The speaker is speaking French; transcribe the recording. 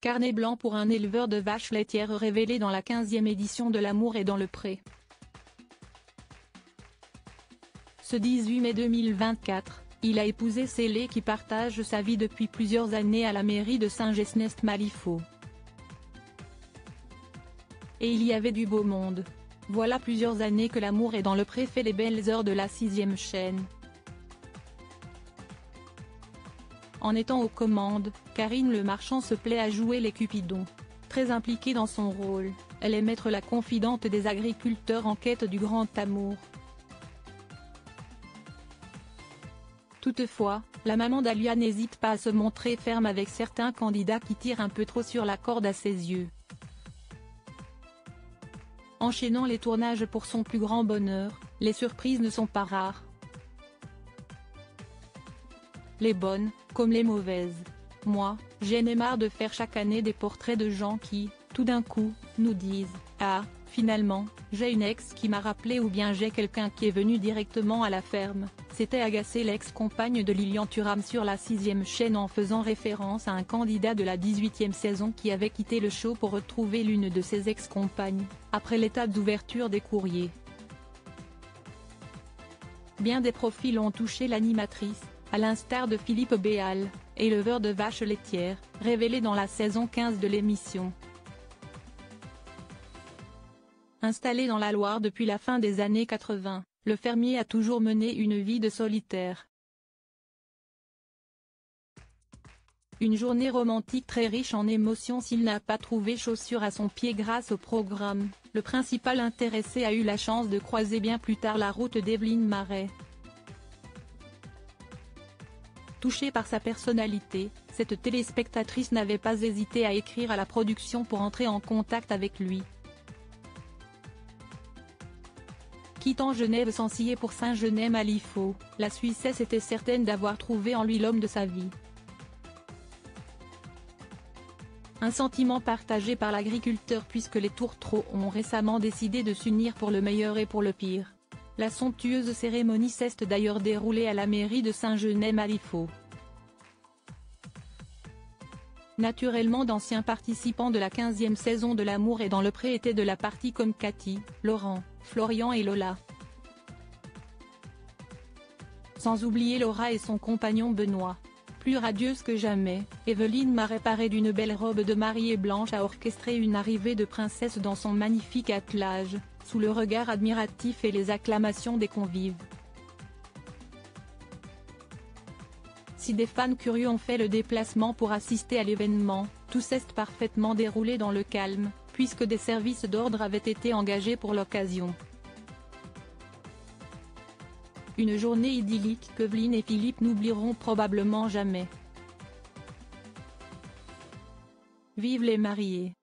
Carnet blanc pour un éleveur de vaches laitières révélé dans la 15e édition de L'amour est dans le pré. Ce 18 mai 2024, il a épousé Célé qui partage sa vie depuis plusieurs années à la mairie de Saint-Gesnest-Malifaux. Et il y avait du beau monde. Voilà plusieurs années que L'amour est dans le pré fait les belles heures de la 6e chaîne. En étant aux commandes, Karine Le Marchand se plaît à jouer les Cupidons. Très impliquée dans son rôle, elle aime être la confidente des agriculteurs en quête du grand amour. Toutefois, la maman d'Alia n'hésite pas à se montrer ferme avec certains candidats qui tirent un peu trop sur la corde à ses yeux. Enchaînant les tournages pour son plus grand bonheur, les surprises ne sont pas rares. Les bonnes, comme les mauvaises. Moi, j'en ai marre de faire chaque année des portraits de gens qui, tout d'un coup, nous disent « Ah, finalement, j'ai une ex qui m'a rappelé » ou bien « J'ai quelqu'un qui est venu directement à la ferme », s'était agacée l'ex-compagne de Lilian Thuram sur la 6e chaîne en faisant référence à un candidat de la 18e saison qui avait quitté le show pour retrouver l'une de ses ex-compagnes, après l'étape d'ouverture des courriers. Bien des profils ont touché l'animatrice, à l'instar de Philippe Béal, éleveur de vaches laitières, révélé dans la saison 15 de l'émission. Installé dans la Loire depuis la fin des années 80, le fermier a toujours mené une vie de solitaire. Une journée romantique très riche en émotions s'il n'a pas trouvé chaussure à son pied grâce au programme, le principal intéressé a eu la chance de croiser bien plus tard la route d'Evelyne Marais. Touchée par sa personnalité, cette téléspectatrice n'avait pas hésité à écrire à la production pour entrer en contact avec lui. Quittant Genève sans scier pour Saint-Genès-Malifaux, la Suissesse était certaine d'avoir trouvé en lui l'homme de sa vie. Un sentiment partagé par l'agriculteur puisque les tourtereaux ont récemment décidé de s'unir pour le meilleur et pour le pire. La somptueuse cérémonie s'est d'ailleurs déroulée à la mairie de Saint-Genès-Malifaux. Naturellement d'anciens participants de la 15e saison de L'amour est dans le pré étaient de la partie comme Cathy, Laurent, Florian et Lola. Sans oublier Laura et son compagnon Benoît. Plus radieuse que jamais, Evelyne Marais parée d'une belle robe de mariée blanche a orchestré une arrivée de princesse dans son magnifique attelage, sous le regard admiratif et les acclamations des convives. Si des fans curieux ont fait le déplacement pour assister à l'événement, tout s'est parfaitement déroulé dans le calme, puisque des services d'ordre avaient été engagés pour l'occasion. Une journée idyllique qu'Evelyne et Philippe n'oublieront probablement jamais. Vive les mariés!